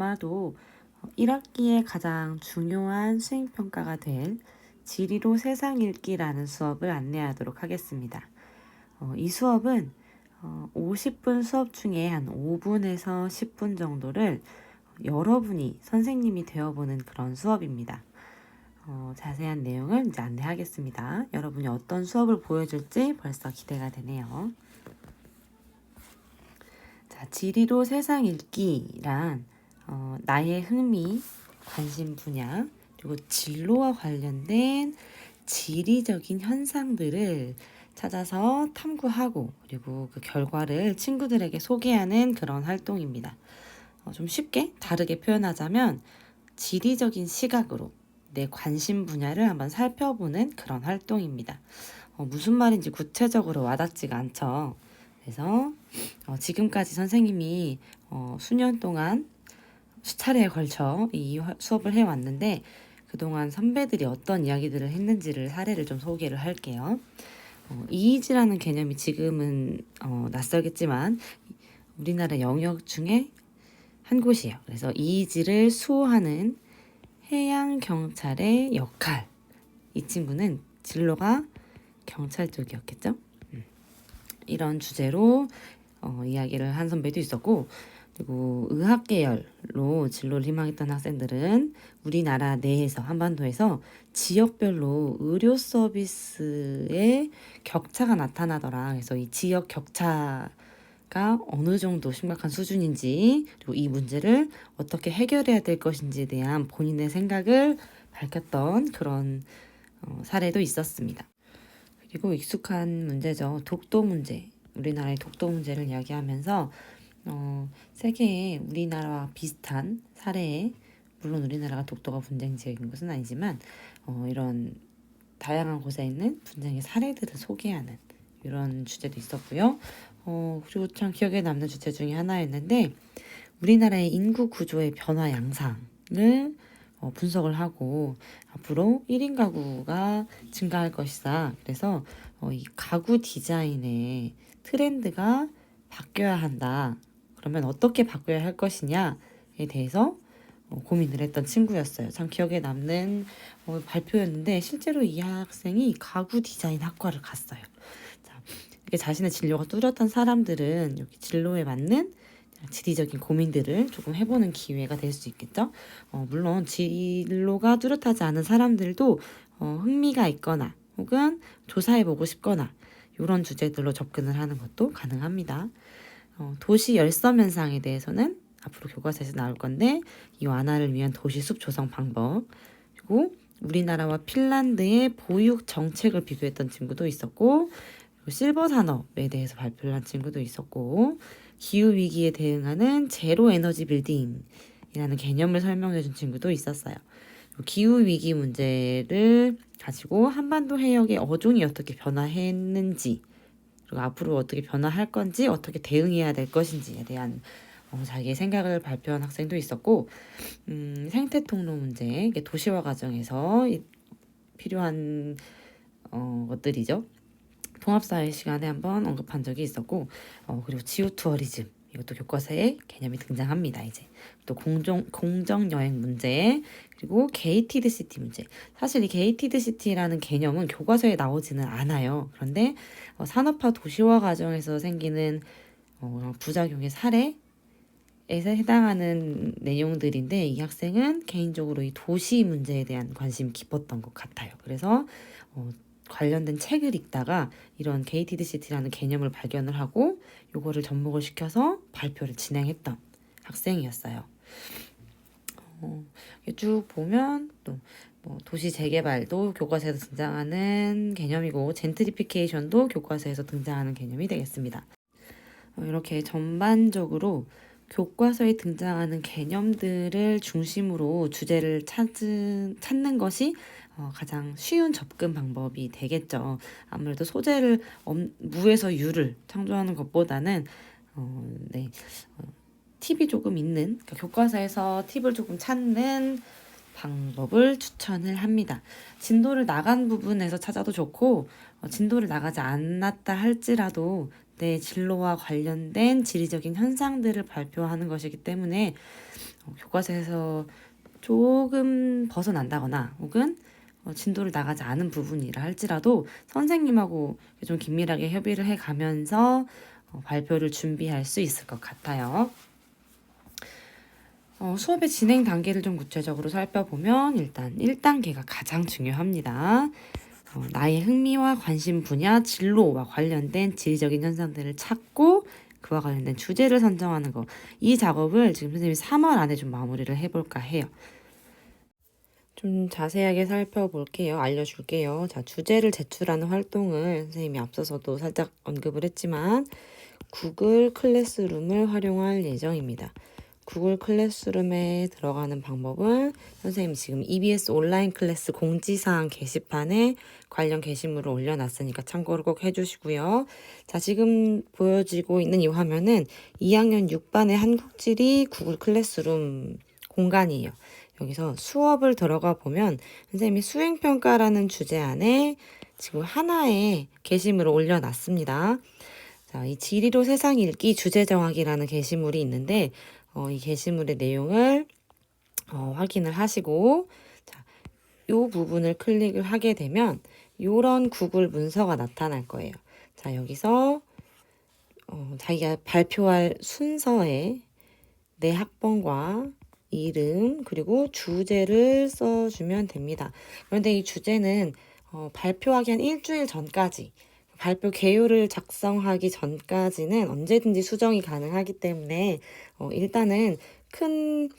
아마도 1학기에 가장 중요한 수행평가가 될 지리로 세상 읽기라는 수업을 안내하도록 하겠습니다. 이 수업은 50분 수업 중에 한 5분에서 10분 정도를 여러분이 선생님이 되어보는 그런 수업입니다. 자세한 내용을 이제 안내하겠습니다. 여러분이 어떤 수업을 보여줄지 벌써 기대가 되네요. 자, 지리로 세상 읽기란 나의 흥미, 관심 분야, 그리고 진로와 관련된 지리적인 현상들을 찾아서 탐구하고 그리고 그 결과를 친구들에게 소개하는 그런 활동입니다. 좀 쉽게 다르게 표현하자면 지리적인 시각으로 내 관심 분야를 한번 살펴보는 그런 활동입니다. 무슨 말인지 구체적으로 와닿지가 않죠. 그래서 지금까지 선생님이 수년 동안 수차례에 걸쳐 이 수업을 해왔는데 그동안 선배들이 어떤 이야기들을 했는지를 사례를 좀 소개를 할게요. 이의지라는 개념이 지금은 낯설겠지만 우리나라 영역 중에 한 곳이에요. 그래서 이의지를 수호하는 해양경찰의 역할. 이 친구는 진로가 경찰 쪽이었겠죠? 이런 주제로 이야기를 한 선배도 있었고, 그리고 의학 계열로 진로를 희망했던 학생들은 우리나라 내에서 한반도에서 지역별로 의료 서비스의 격차가 나타나더라. 그래서 이 지역 격차가 어느 정도 심각한 수준인지 그리고 이 문제를 어떻게 해결해야 될 것인지에 대한 본인의 생각을 밝혔던 그런 사례도 있었습니다. 그리고 익숙한 문제죠. 독도 문제. 우리나라의 독도 문제를 이야기하면서 세계에 우리나라와 비슷한 사례에 물론 우리나라가 독도가 분쟁 지역인 것은 아니지만 이런 다양한 곳에 있는 분쟁의 사례들을 소개하는 이런 주제도 있었고요. 그리고 참 기억에 남는 주제 중에 하나였는데 우리나라의 인구 구조의 변화 양상을 분석을 하고 앞으로 1인 가구가 증가할 것이다. 그래서 이 가구 디자인의 트렌드가 바뀌어야 한다. 그러면 어떻게 바뀌어야 할 것이냐에 대해서 고민을 했던 친구였어요. 참 기억에 남는 발표였는데 실제로 이 학생이 가구 디자인 학과를 갔어요. 자, 이렇게 자신의 진로가 뚜렷한 사람들은 여기 진로에 맞는 지리적인 고민들을 조금 해보는 기회가 될 수 있겠죠. 물론 진로가 뚜렷하지 않은 사람들도 흥미가 있거나 혹은 조사해보고 싶거나 이런 주제들로 접근을 하는 것도 가능합니다. 도시 열섬 현상에 대해서는 앞으로 교과서에서 나올 건데 이 완화를 위한 도시숲 조성 방법 그리고 우리나라와 핀란드의 보육 정책을 비교했던 친구도 있었고 실버 산업에 대해서 발표를 한 친구도 있었고 기후위기에 대응하는 제로 에너지 빌딩이라는 개념을 설명해 준 친구도 있었어요. 기후위기 문제를 가지고 한반도 해역의 어종이 어떻게 변화했는지 그리고 앞으로 어떻게 변화할 건지 어떻게 대응해야 될 것인지에 대한 자기의 생각을 발표한 학생도 있었고 생태 통로 문제, 도시화 과정에서 필요한 것들이죠. 통합사회 시간에 한번 언급한 적이 있었고 그리고 지오 투어리즘 이것도 교과서에 개념이 등장합니다. 이제 또 공정 여행 문제 그리고 게이티드 시티 문제. 사실 이 게이티드 시티라는 개념은 교과서에 나오지는 않아요. 그런데 산업화 도시화 과정에서 생기는 부작용의 사례에서 해당하는 내용들인데 이 학생은 개인적으로 이 도시 문제에 대한 관심이 깊었던 것 같아요. 그래서 관련된 책을 읽다가 이런 게이티드 시티라는 개념을 발견을 하고 요거를 접목을 시켜서 발표를 진행했던 학생이었어요. 쭉 보면 또 도시 재개발도 교과서에서 등장하는 개념이고 젠트리피케이션도 교과서에서 등장하는 개념이 되겠습니다. 이렇게 전반적으로 교과서에 등장하는 개념들을 중심으로 주제를 찾는 것이 가장 쉬운 접근 방법이 되겠죠. 아무래도 소재를 무에서 유를 창조하는 것보다는 팁이 조금 있는 그러니까 교과서에서 팁을 조금 찾는 방법을 추천을 합니다. 진도를 나간 부분에서 찾아도 좋고 진도를 나가지 않았다 할지라도 내 진로와 관련된 지리적인 현상들을 발표하는 것이기 때문에 교과서에서 조금 벗어난다거나 혹은 진도를 나가지 않은 부분이라 할지라도 선생님하고 좀 긴밀하게 협의를 해가면서 발표를 준비할 수 있을 것 같아요. 수업의 진행 단계를 좀 구체적으로 살펴보면 일단 1단계가 가장 중요합니다. 나의 흥미와 관심 분야, 진로와 관련된 지리적인 현상들을 찾고 그와 관련된 주제를 선정하는 거. 이 작업을 지금 선생님이 3월 안에 좀 마무리를 해볼까 해요. 좀 자세하게 살펴볼게요. 알려줄게요. 자, 주제를 제출하는 활동을 선생님이 앞서서도 살짝 언급을 했지만 구글 클래스룸을 활용할 예정입니다. 구글 클래스룸에 들어가는 방법은 선생님이 지금 EBS 온라인 클래스 공지사항 게시판에 관련 게시물을 올려놨으니까 참고를 꼭 해주시고요. 자, 지금 보여지고 있는 이 화면은 2학년 6반의 한국지리 구글 클래스룸 공간이에요. 여기서 수업을 들어가 보면 선생님이 수행평가라는 주제 안에 지금 하나의 게시물을 올려놨습니다. 자, 이 지리로 세상 읽기 주제 정하기라는 게시물이 있는데 이 게시물의 내용을 확인을 하시고 자, 이 부분을 클릭을 하게 되면 이런 구글 문서가 나타날 거예요. 자, 여기서 자기가 발표할 순서에 내 학번과 이름 그리고 주제를 써주면 됩니다. 그런데 이 주제는 발표하기 한 일주일 전까지 발표 개요를 작성하기 전까지는 언제든지 수정이 가능하기 때문에 일단은 큰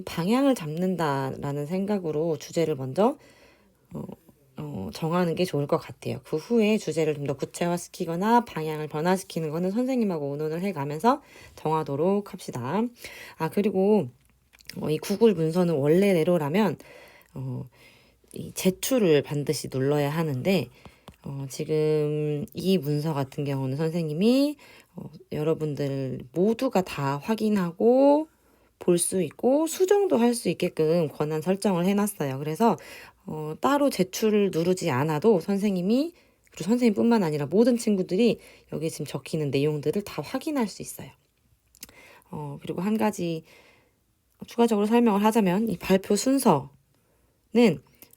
방향을 잡는다라는 생각으로 주제를 먼저 정하는 게 좋을 것 같아요. 그 후에 주제를 좀 더 구체화시키거나 방향을 변화시키는 거는 선생님하고 의논을 해가면서 정하도록 합시다. 그리고 이 구글 문서는 원래대로라면 이 제출을 반드시 눌러야 하는데 지금 이 문서 같은 경우는 선생님이 여러분들 모두가 다 확인하고 볼 수 있고 수정도 할 수 있게끔 권한 설정을 해놨어요. 그래서 따로 제출을 누르지 않아도 선생님이 그리고 선생님뿐만 아니라 모든 친구들이 여기 지금 적히는 내용들을 다 확인할 수 있어요. 그리고 한 가지 추가적으로 설명을 하자면 이 발표 순서는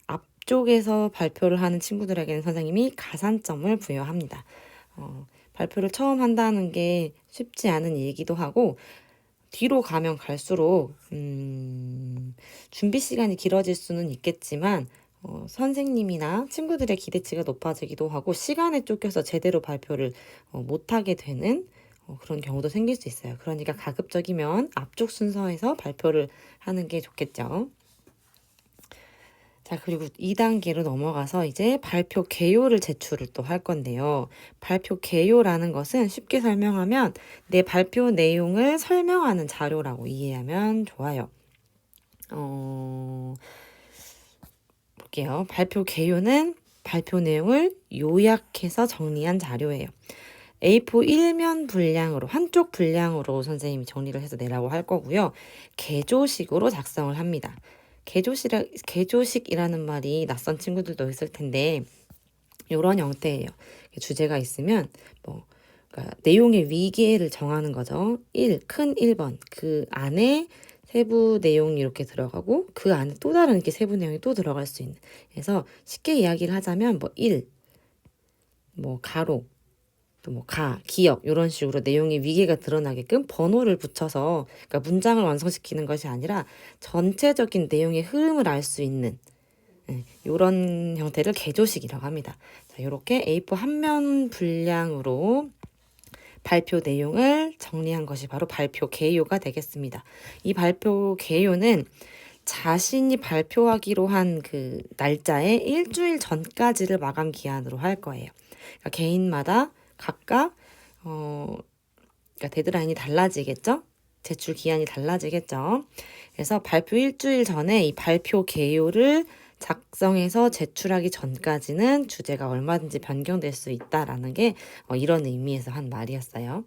앞쪽에서 발표를 하는 친구들에게는 선생님이 가산점을 부여합니다. 발표를 처음 한다는 게 쉽지 않은 일이기도 하고 뒤로 가면 갈수록 준비 시간이 길어질 수는 있겠지만 선생님이나 친구들의 기대치가 높아지기도 하고 시간에 쫓겨서 제대로 발표를 못하게 되는 그런 경우도 생길 수 있어요. 그러니까 가급적이면 앞쪽 순서에서 발표를 하는 게 좋겠죠. 자, 그리고 2단계로 넘어가서 이제 발표 개요를 제출을 또 할 건데요. 발표 개요라는 것은 쉽게 설명하면 내 발표 내용을 설명하는 자료라고 이해하면 좋아요. 볼게요. 발표 개요는 발표 내용을 요약해서 정리한 자료예요. A4 1면 분량으로 한쪽 분량으로 선생님이 정리를 해서 내라고 할 거고요. 개조식으로 작성을 합니다. 개조식이라는 말이 낯선 친구들도 있을 텐데 이런 형태예요. 주제가 있으면 그러니까 내용의 위계를 정하는 거죠. 큰 1번 그 안에 세부 내용이 이렇게 들어가고 그 안에 또 다른 이렇게 세부 내용이 또 들어갈 수 있는. 그래서 쉽게 이야기를 하자면 1, 가로 또 기억 이런 식으로 내용의 위계가 드러나게끔 번호를 붙여서 그러니까 문장을 완성시키는 것이 아니라 전체적인 내용의 흐름을 알 수 있는 이런 형태를 개조식이라고 합니다. 자, 이렇게 A4 한 면 분량으로 발표 내용을 정리한 것이 바로 발표 개요가 되겠습니다. 이 발표 개요는 자신이 발표하기로 한 그 날짜에 일주일 전까지를 마감 기한으로 할 거예요. 그러니까 개인마다 각각 그러니까 데드라인이 달라지겠죠? 제출 기한이 달라지겠죠? 그래서 발표 일주일 전에 이 발표 개요를 작성해서 제출하기 전까지는 주제가 얼마든지 변경될 수 있다라는 게 이런 의미에서 한 말이었어요.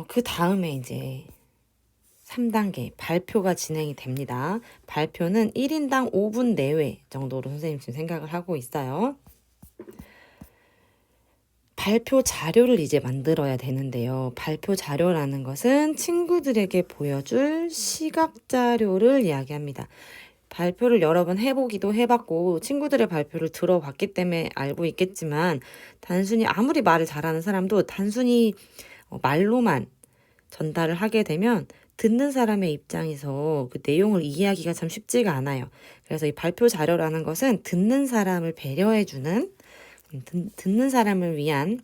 그 다음에 이제 3단계 발표가 진행이 됩니다. 발표는 1인당 5분 내외 정도로 선생님 지금 생각을 하고 있어요. 발표 자료를 이제 만들어야 되는데요. 발표 자료라는 것은 친구들에게 보여줄 시각 자료를 이야기합니다. 발표를 여러 번 해보기도 해봤고 친구들의 발표를 들어봤기 때문에 알고 있겠지만 단순히 아무리 말을 잘하는 사람도 단순히 말로만 전달을 하게 되면 듣는 사람의 입장에서 그 내용을 이해하기가 참 쉽지가 않아요. 그래서 이 발표 자료라는 것은 듣는 사람을 배려해주는 듣는 사람을 위한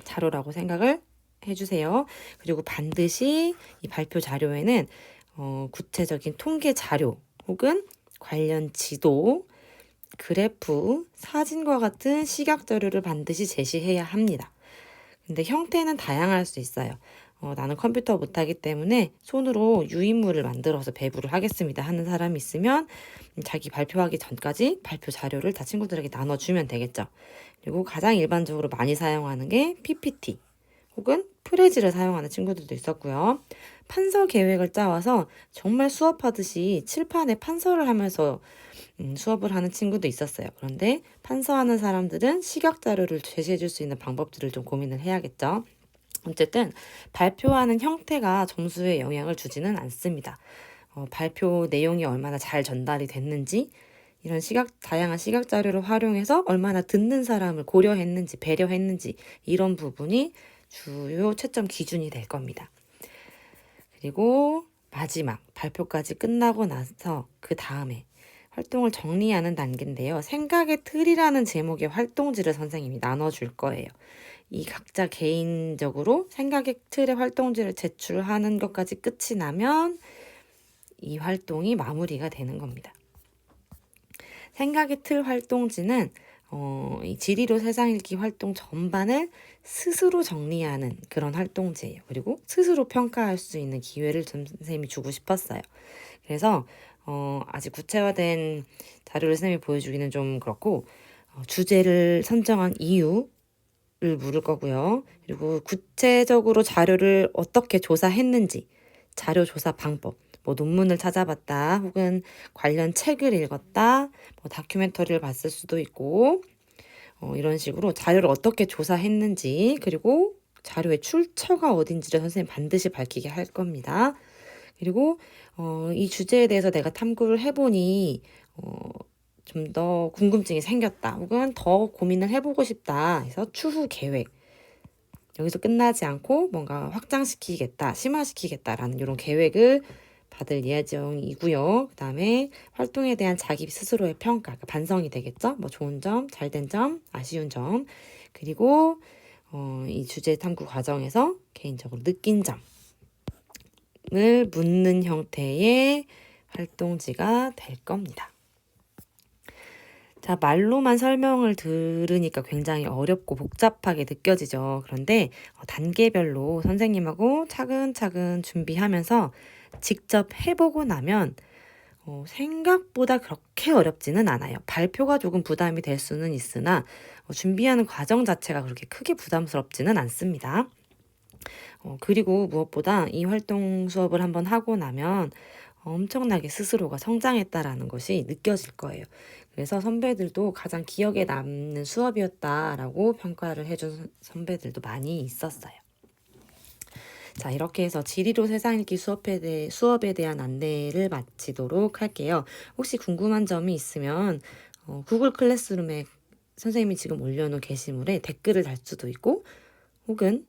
자료라고 생각을 해주세요. 그리고 반드시 이 발표 자료에는 구체적인 통계 자료 혹은 관련 지도, 그래프, 사진과 같은 시각 자료를 반드시 제시해야 합니다. 근데 형태는 다양할 수 있어요. 나는 컴퓨터 못하기 때문에 손으로 유인물을 만들어서 배부를 하겠습니다 하는 사람이 있으면 자기 발표하기 전까지 발표 자료를 다 친구들에게 나눠주면 되겠죠. 그리고 가장 일반적으로 많이 사용하는 게 PPT 혹은 프레지를 사용하는 친구들도 있었고요. 판서 계획을 짜와서 정말 수업하듯이 칠판에 판서를 하면서 수업을 하는 친구도 있었어요. 그런데 판서하는 사람들은 시각 자료를 제시해 줄 수 있는 방법들을 좀 고민을 해야겠죠. 어쨌든 발표하는 형태가 점수에 영향을 주지는 않습니다. 발표 내용이 얼마나 잘 전달이 됐는지 이런 다양한 시각 자료를 활용해서 얼마나 듣는 사람을 고려했는지 배려했는지 이런 부분이 주요 채점 기준이 될 겁니다. 그리고 마지막 발표까지 끝나고 나서 그 다음에 활동을 정리하는 단계인데요. 생각의 틀이라는 제목의 활동지를 선생님이 나눠줄 거예요. 이 각자 개인적으로 생각의 틀의 활동지를 제출하는 것까지 끝이 나면 이 활동이 마무리가 되는 겁니다. 생각의 틀 활동지는 이 지리로 세상 읽기 활동 전반을 스스로 정리하는 그런 활동지예요. 그리고 스스로 평가할 수 있는 기회를 선생님이 주고 싶었어요. 그래서 아직 구체화된 자료를 선생님이 보여주기는 좀 그렇고 주제를 선정한 이유를 물을 거고요. 그리고 구체적으로 자료를 어떻게 조사했는지, 자료 조사 방법, 뭐 논문을 찾아봤다, 혹은 관련 책을 읽었다, 뭐 다큐멘터리를 봤을 수도 있고 이런 식으로 자료를 어떻게 조사했는지 그리고 자료의 출처가 어딘지를 선생님 반드시 밝히게 할 겁니다. 그리고 이 주제에 대해서 내가 탐구를 해보니 좀 더 궁금증이 생겼다 혹은 더 고민을 해보고 싶다 해서 추후 계획 여기서 끝나지 않고 뭔가 확장시키겠다 심화시키겠다라는 이런 계획을 받을 예정이고요. 그 다음에 활동에 대한 자기 스스로의 평가, 그러니까 반성이 되겠죠. 뭐 좋은 점, 잘된 점, 아쉬운 점, 그리고 이 주제 탐구 과정에서 개인적으로 느낀 점을 묻는 형태의 활동지가 될 겁니다. 자, 말로만 설명을 들으니까 굉장히 어렵고 복잡하게 느껴지죠. 그런데 단계별로 선생님하고 차근차근 준비하면서 직접 해보고 나면 생각보다 그렇게 어렵지는 않아요. 발표가 조금 부담이 될 수는 있으나 준비하는 과정 자체가 그렇게 크게 부담스럽지는 않습니다. 그리고 무엇보다 이 활동 수업을 한번 하고 나면 엄청나게 스스로가 성장했다라는 것이 느껴질 거예요. 그래서 선배들도 가장 기억에 남는 수업이었다라고 평가를 해준 선배들도 많이 있었어요. 자, 이렇게 해서 지리로 세상 읽기 수업에 대한 안내를 마치도록 할게요. 혹시 궁금한 점이 있으면 구글 클래스룸에 선생님이 지금 올려놓은 게시물에 댓글을 달 수도 있고 혹은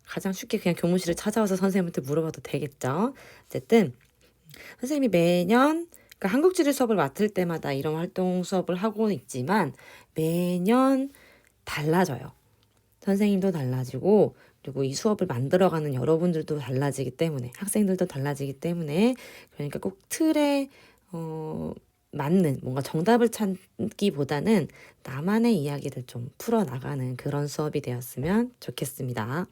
가장 쉽게 그냥 교무실을 찾아와서 선생님한테 물어봐도 되겠죠. 어쨌든 선생님이 매년 그러니까 한국지리 수업을 맡을 때마다 이런 활동 수업을 하고 있지만 매년 달라져요. 선생님도 달라지고 그리고 이 수업을 만들어가는 여러분들도 달라지기 때문에 학생들도 달라지기 때문에 그러니까 꼭 틀에 맞는 뭔가 정답을 찾기보다는 나만의 이야기를 좀 풀어나가는 그런 수업이 되었으면 좋겠습니다.